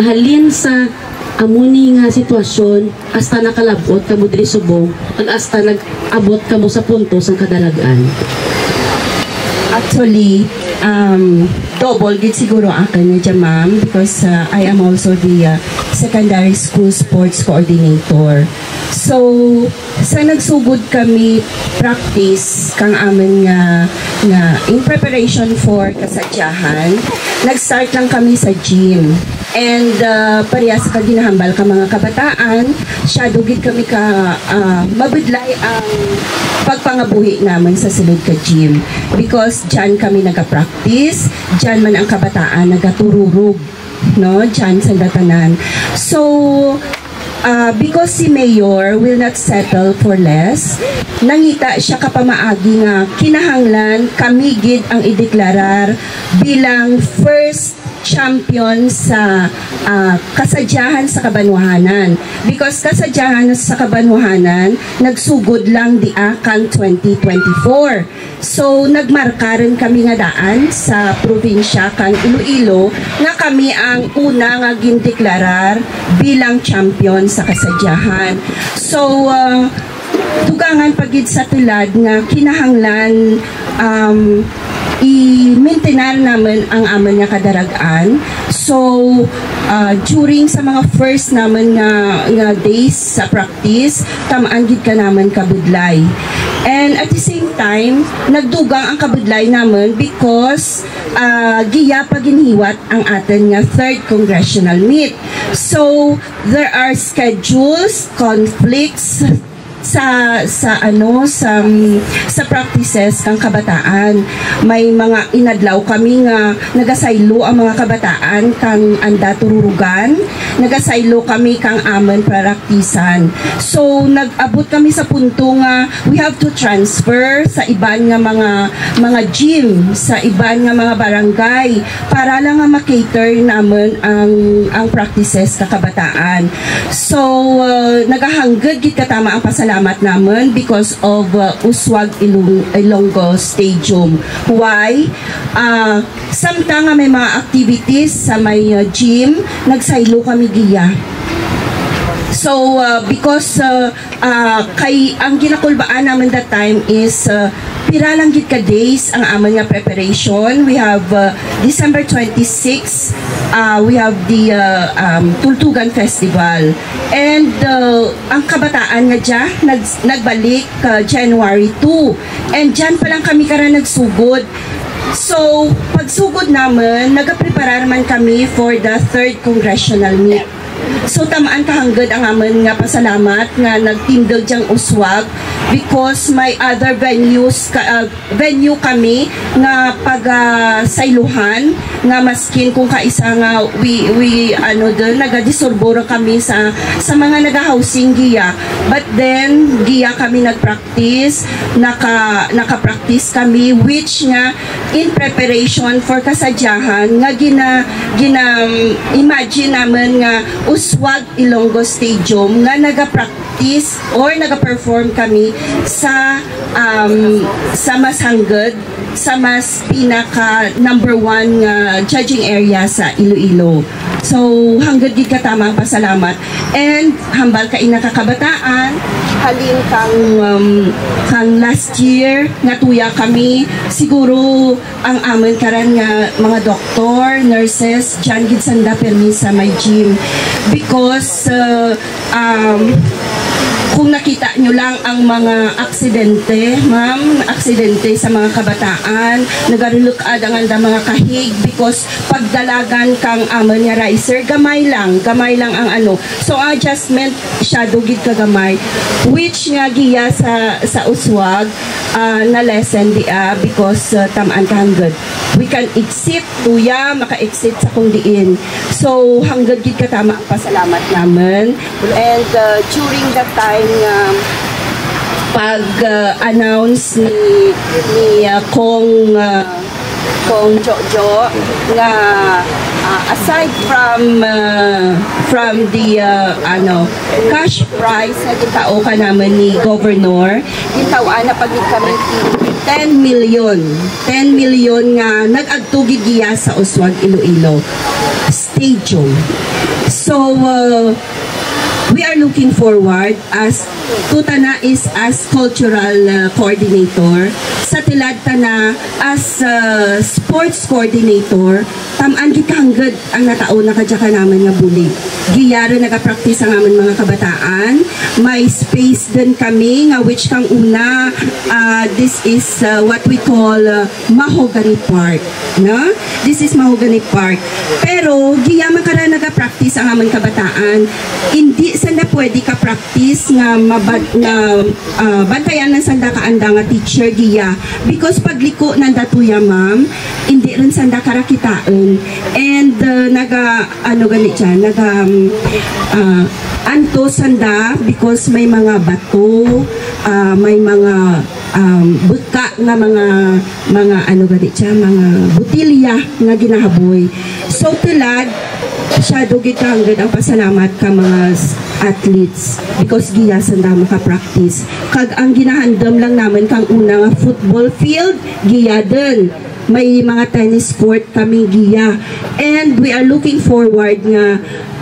Halin sa amuni nga sitwasyon hasta nakalabot kamo diri subong ug hasta nag-abot kamo sa punto sang kadalagan. Actually, double gid siguro akin nga ma'am because I am also the secondary school sports coordinator. So, sa nagsugod kami practice kang amin nga in preparation for kasadyahan, nag-start lang kami sa gym. And parehas ka ginahambal ka mga kabataan, syadugid kami ka mabudlay ang pagpangabuhi naman sa sulod ka gym. Because dyan kami nag-practice, dyan man ang kabataan nagatururog, no? Dyan sa datanan. So, because si Mayor will not settle for less, nangita siya kapamaagi nga kinahanglan kami gid ang ideklarar bilang first champion sa kasadyahan sa Kabanwahanan. Because kasadyahan sa Kabanwahanan, nagsugod lang di kang 2024. So, nagmarka rin kami nga daan sa probinsya kang Iloilo nga kami ang una nga gindeklarar bilang champion sa kasadyahan. So, tugangan pagid sa tulad nga kinahanglan i-maintain naman ang aman nga kadaragan. So, during sa mga first naman nga days sa practice, tamaan gid ka naman kabudlay. And at the same time, nagdugang ang kabudlay naman because giya paginhiwat ang atin nga 3rd Congressional Meet. So, there are schedules, conflicts, sa practices kang kabataan. May mga inadlaw kami nga nagasaylo ang mga kabataan kang anda tururugan, nagasaylo kami kang aman praktisan. So nag-abot kami sa punto nga we have to transfer sa iban nga mga gym, sa iban nga mga barangay para lang nga makater naman ang practices ka kabataan. So nagahanggad gid katama ang pasalamat naman because of Uswag Ilonggo Stadium. Why? Samtang may mga activities sa may gym, nagsaylo kami giya. So, because kay ang ginakulbaan naman that time is pira lang gid ka days ang aman nga preparation. We have December 26, we have the Tultugan Festival. And ang kabataan nga dyan, nagbalik January 2. And dyan pa lang kami kara nagsugod. So, pagsugod naman, nagapreparar man kami for the 3rd Congressional Meet. So tamaan kahanggad ang aman nga pasalamat nga nagtindog diyang Uswag because may other venue kami nga pagsayluhan nga maskin kung kaisa nga we nagadisorboro kami sa mga nagahousing giya, but then giya kami nagpractice, naka-practice kami which nga in preparation for kasadyahan nga imagine naman nga Uswag Ilonggo Stadium nga nagapractice or nagaperform kami sa mas hanggad, sa mas pinaka number 1 judging area sa Iloilo. So hanggad gid katama ang pasalamat and hambal ka inakakabataan halin kang last year natuya kami siguro ang amin karan nga mga doktor, nurses dyan gid sanda permi sa may gym because kung nakita nyo lang ang mga aksidente, ma'am, aksidente sa mga kabataan, nagarulukad ang anda mga kahig because pagdalagan kang aman nga riser, gamay lang ang ano. So adjustment, shadow gid kagamay, which nga giya sa Uswag, na lesson dia because tamaan ka hanggad. We can exit, tuya, maka-exit sa kung diin. So hanggad gid katama ang pasalamat naman. And during that time, pag-announce ni Kong Jojo nga aside from the cash prize na gitao ka naman ni Governor, gitawaan na pagit kami 10 million nga nag-agtugid giya sa Uswag Iloilo. stadium. So we are looking forward as Tutana is as cultural coordinator, sa Tilad Tana as sports coordinator, tamaan gikanggad ang natao na kadya ka naman nga bulig. Giyara nagapractice ang amin mga kabataan. May space din kami nga which kang una, this is what we call Mahogany Park. No? This is Mahogany Park. Pero giyaman ka na nagapractice ang amin kabataan. Hindi sanda pwede ka practice nga bantayan ng sanda kaanda nga teacher giya because pagliko ng datuya ma'am hindi rin sanda karakitaan and anto sanda because may mga bato may mga butka nga mga butilya nga ginahaboy. So tilad siya dugitangad ang pasalamat ka mga athletes because giya sanda maka-practice. Kag ang ginahandam lang namin kang una nga football field, giya din. May mga tennis court kami giya. And we are looking forward nga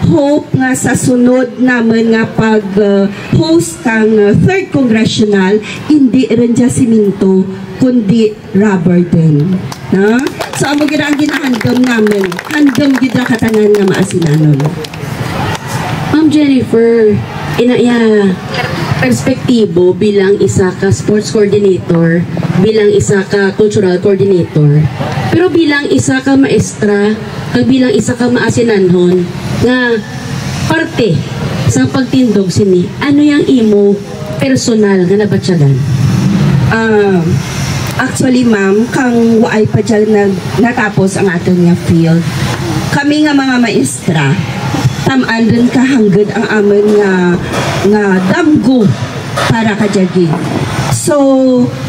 hope nga sa sunod naman nga pag-host kang 3rd Congressional, hindi rin dya siminto, kundi rubber din. Na? So, amo gina ang ginahandam namin. Handam gina katanan nga maasinanon. Ma'am Jennifer, perspektibo bilang isa ka sports coordinator, bilang isa ka cultural coordinator, pero bilang isa ka maestra, kag bilang isa ka maasinanhon, nga parte sa pagtindog sini, ano yang imo personal nga nabatsyagan? Actually, ma'am, kang waay pa dyan natapos ang aton nga field, kami nga mga maestra, tamaan rin kahanggad ang amin nga damgo para kajagi. So,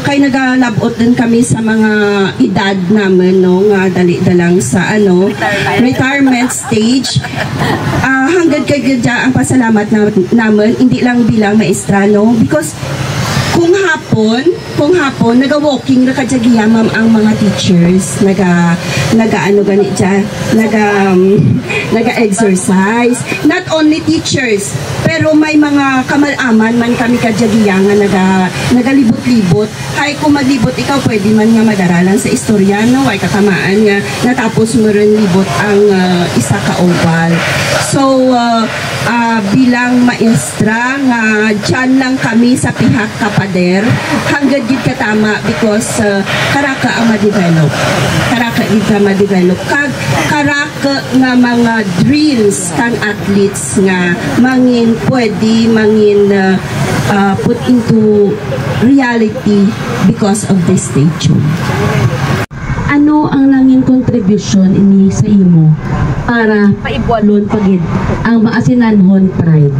kay nagalabot din kami sa mga edad namin, no, nga dali-dalang sa retirement stage. Hanggad kay ang pasalamat namin, hindi lang bilang maestra, no, because kung hapon naga-walking na kadyagiya ma'am ang mga teachers, naga-exercise. Not only teachers, pero may mga kamalaman man kami kadyagiya nga nagalibot-libot. Hay kung maglibot ikaw pwede man nga mag-aralan sa istorya, no, ay kakamaan nga natapos mo rin libot ang isa ka oval. So bilang maestra nga dyan lang kami sa pihak kapader hanggang gid katama because karaka ang ma-develop karaka nga mga dreams kang athletes nga pwede put into reality because of this stage. Ano ang nanging contribution ini sa imo para paibwalon pagid ang maasinanhon pride?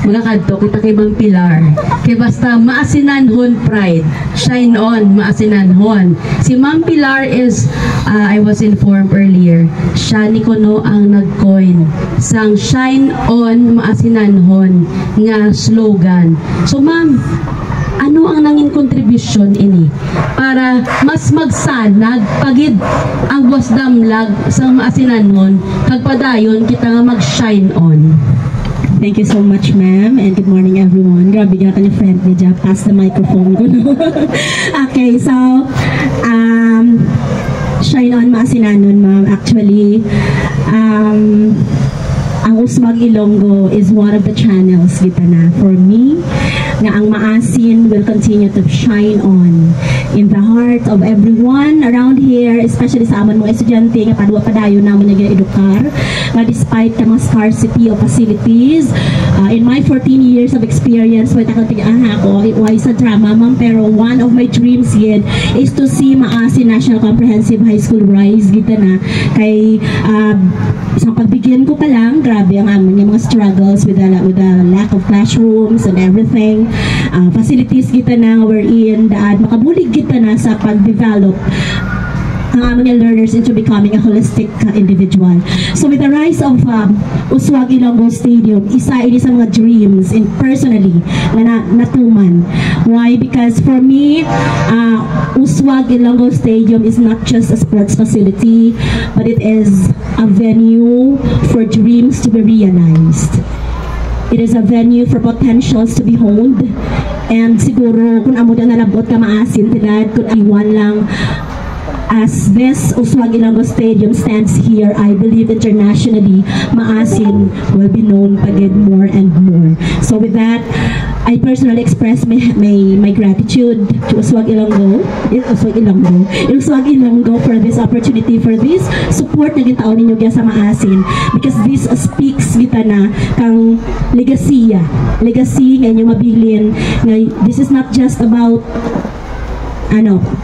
Mga kadto kita kay Ma'am Pilar. Kay basta maasinanhon pride, shine on maasinanhon. Si Ma'am Pilar is I was informed earlier, siya ni kuno ang nag-coin sang shine on maasinanhon nga slogan. So ma'am, ano ang nanging contribution ini para mas magsanag pagid ang wasdamlag sa maasinanhon kag padayon kita nga mag-shine on? Thank you so much, ma'am, and good morning, everyone. Grabe nga ka ni friend niya, pass the microphone ko, no? Okay, so, shine on maasinanon, ma'am. Actually, ang Usmag Ilonggo is one of the channels kita na for me nga ang maasin will continue to shine on in the heart of everyone around here, especially sa amon mga estudyante nga padua padayon namon nga edukar nga despite the mga scarcity of facilities. In my 14 years of experience with ako, it was a drama, ma'am, pero one of my dreams yet is to see Maasin National Comprehensive High School rise kita na kay sa pagbigyan ko pa lang, grabe ang amon yung mga struggles with the lack of classrooms and everything. Facilities kita na we're in, daan makabulig kita na sa pag-develop ang among learners into becoming a holistic individual. So with the rise of Uswag Ilonggo Stadium, isa ini sa mga dreams and personally na natuman. Why? Because for me, Uswag Ilonggo Stadium is not just a sports facility, but it is a venue for dreams to be realized. It is a venue for potentials to be honed. And siguro, kung amo na nalabot ka maasin, tilad, kung iwan lang, as this Uswag Ilonggo Stadium stands here, I believe internationally, maasin will be known pagid more and more. So with that, I personally express my gratitude to Uswag Ilonggo for this opportunity, for this support na gitaon ninyo sa maasin, because this speaks kita na kang legacy nga inyo mabilin nga this is not just about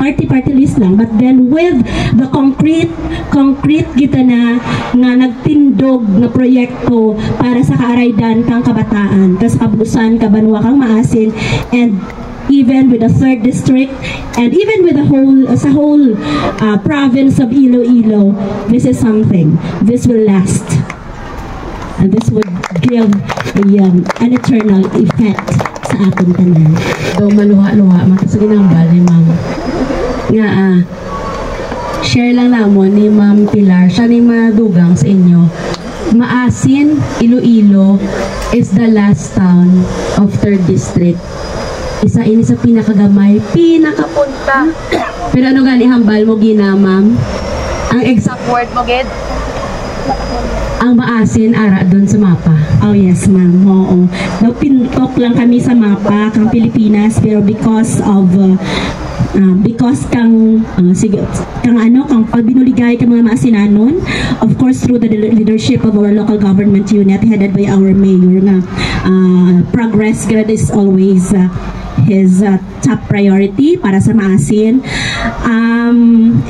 party list lang, but then with the concrete kita na nga nagtindog na proyekto para sa kaaraydan kang kabataan, kas kabusan kabanwa kang maasin, and even with the 3rd district and even with the whole province of Iloilo, this is something, this will last, and this would give an eternal effect sa atong tanan. Daw maluha-luha matasagin ang bali, ma'am. Nga share lang namon ni Ma'am Pilar, siya ni madugang sa inyo. Maasin, Iloilo is the last town of 3rd district. Isa ini sa pinakagamay, pinakapunta. Pero ano gani hambal mo gina, ma'am? Ang exact word mo, gid? Ang maasin ara doon sa mapa. Oh yes, ma'am. Oo. Pintok lang kami sa mapa kang Pilipinas, pero because kang pag binuligay kang mga maasinanon, of course through the leadership of our local government unit headed by our mayor nga progress grad is always his top priority para sa maasin,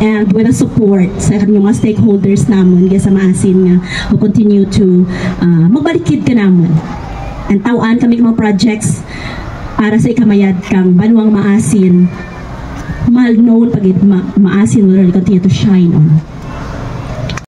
and with the support sa kanyang mga stakeholders namon sa maasin nga who continue to magbalikid ka namon and tawan kami mga projects para sa ikamayad kang banwang maasin, mal known pagid maasin will continue to shine on.